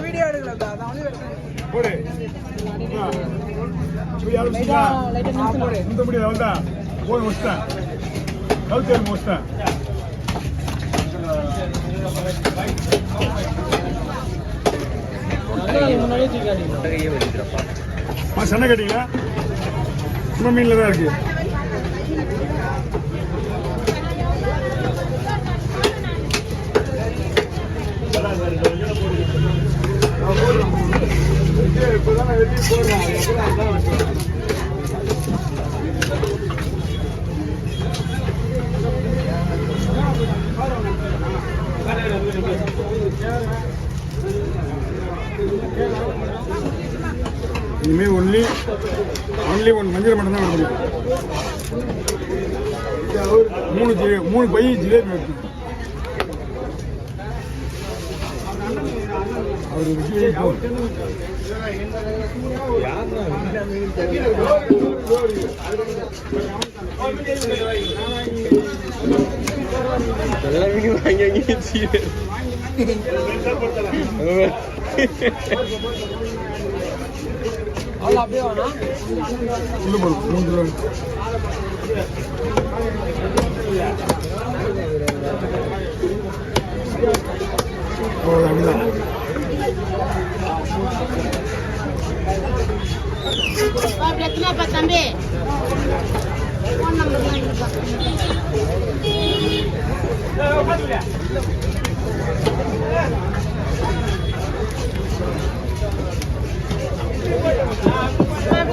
Video எடுக்கல போய் முடிச்சிட்டேன் கவுச்சேரி முடிச்சிட்டேன் சண்டை கட்டிங்களா சும்மா மீன்ல தான் இருக்கு இப்பதான் வெளியே போடுறேன் இனிமேல் ஒன்லி ஒன் மஞ்சள் மட்டும் தான் எடுக்கணும். 3 பை ஜிலேபி எடுத்து அவர் அப்படியே வேணாம் தம்பி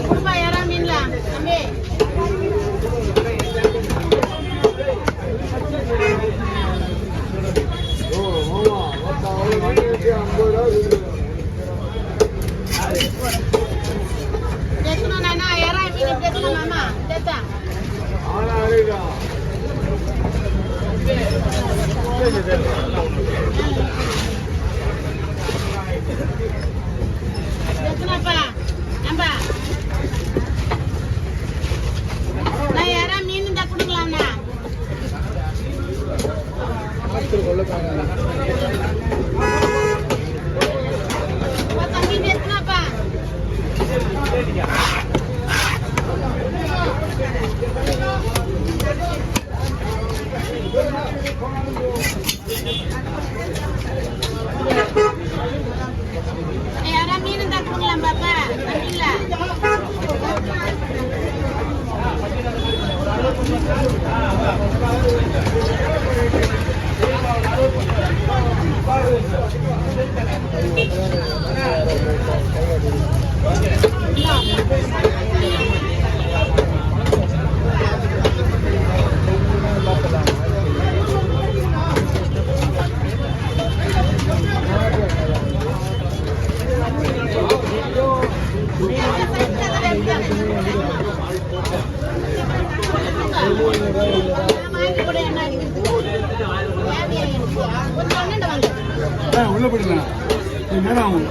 கொடுப்பா யாரா மீன்ல தம்பி உள்ள போயிடலாம் நேரம் ஆகும்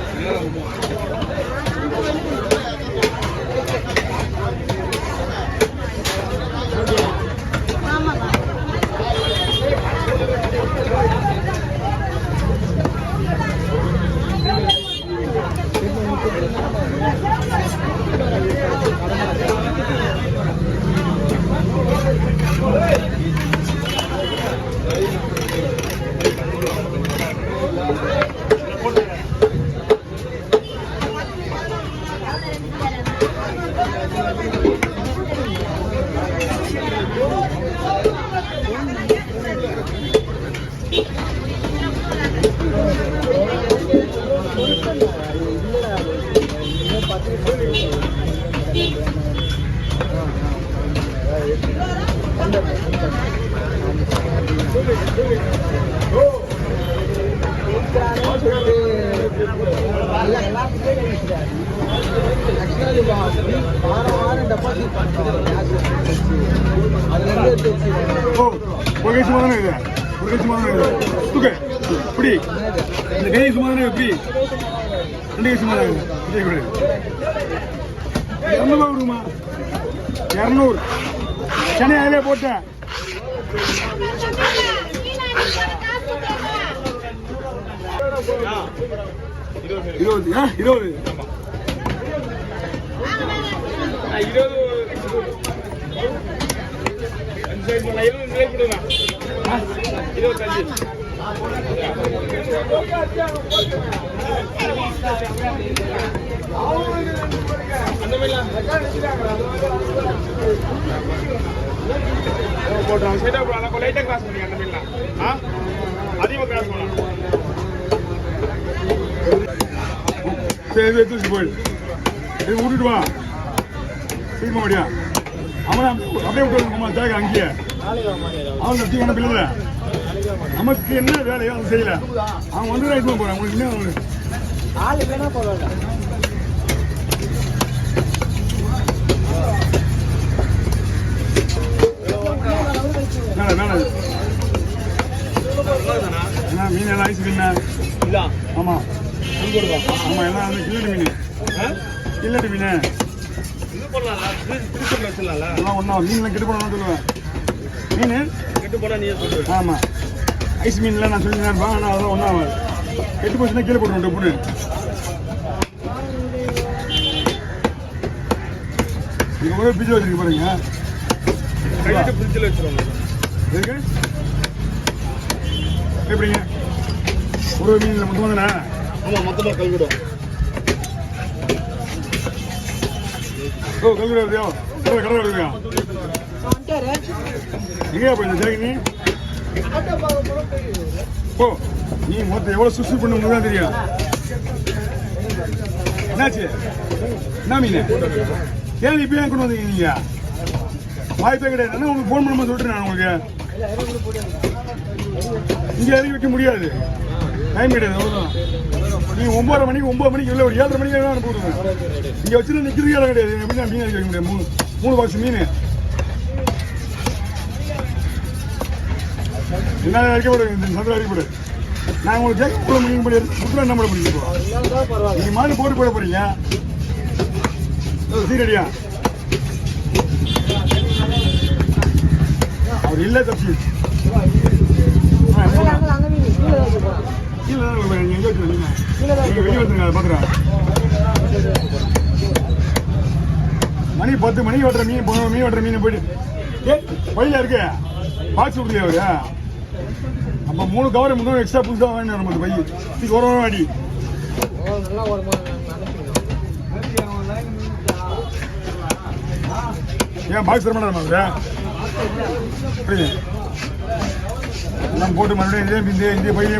சென்னை அதிலே போட்டேன் 20 20 போட்டோம் சரி அப்போ லைட்டாக கிராஸ் பண்ணி அந்த மீன்லாம் அதிகமாக கிராஸ் பண்ணலாம் சரி தூசி போயிடு இது விட்டுட்டு வா சீக்கிரம் முடியா அவனை அப்படியே விட்டு தேக்க அங்கேயே அவன் தீவன பிள்ளை நமக்கு என்ன வேலையோ அவன் செய்யல அவன் வந்து ரைட் பண்ண போறான் உனக்கு என்ன ஆள் இல்லைன்னா போகல மீன் எல்லாம் ஐஸ் மீன் ஆமா ஆமா எல்லாம் வந்து கில்லட்டு மீன் கில்லட்டு மீன் எல்லாம் ஒன்றா மீன்லாம் கெட்டு போனா சொல்லுவேன் மீன் கெட்டு போனா நீ சொல்லுவேன் ஆமா ஐஸ் மீன்லாம் நான் சொல்லி இருப்பேன் ஆனால் அதெல்லாம் ஒன்றா கெட்டு போச்சுன்னா கீழே போட்டுருவோம் பொண்ணு நீங்கள் ஒரே பிஜி வச்சுருக்கு பாருங்க ஃப்ரிட்ஜில் வச்சுருவாங்க எதுக்கு எப்படிங்க ஒரு மீனில் மட்டும் தானே ஆமாம் மொத்தமாக கல்விடும் ஓ கல்வி வருதியோ கடை வருதியா எங்கேயா போயிருந்த ஜெகன் நீ ஓ நீ மொத்தம் எவ்வளோ சுசு பண்ண தான் தெரியும் என்னாச்சு என்ன மீன் ஏன் இப்போ ஏன் கொண்டு வந்தீங்க நீங்க வாய்ப்பே கிடையாது உங்களுக்கு ஃபோன் பண்ணாம சொல்லிட்டு நான் உங்களுக்கு இங்கே இறங்கி வைக்க முடியாது டைம் கிடையாது அவ்வளோதான் நீ 9:30 மணிக்கு 9 மணிக்கு இல்லை ஒரு 7:30 மணிக்கு தான் அனுப்பிவிடுவேன் இங்கே வச்சுட்டு நிற்கிறது இடம் கிடையாது எப்படி நான் மீன் வைக்க முடியாது 3 பாக்ஸ் மீன் என்ன அடிக்கப்படும் இந்த சந்திர அடிக்கப்படு நான் உங்களுக்கு கேட்க போட முடியும் போது சுற்றுலா என்ன பண்ண முடியும் நீங்கள் மாதிரி போட்டு போட போறீங்க சீரடியா அவர் இல்லை தப்பி கீழே தான் எங்கே வச்சுருக்கீங்க நீங்கள் வெளியே வந்துருங்க அதை பார்க்குறேன் மணி 10 மணிக்கு வெட்டுற மீன் வெட்டுற மீன் போயிட்டு பையில இருக்கு பாக்ஸ் விடலையா அவரு அப்போ 3 கவர் இன்னும் எக்ஸ்ட்ரா புதுசாக வாங்கி நம்ம பை இதுக்கு ஒரு வாடி ஏன் பாக்ஸ் தர மாட்டேன் புரியுது எல்லாம் போட்டு மறுபடியும் இதே பையிலே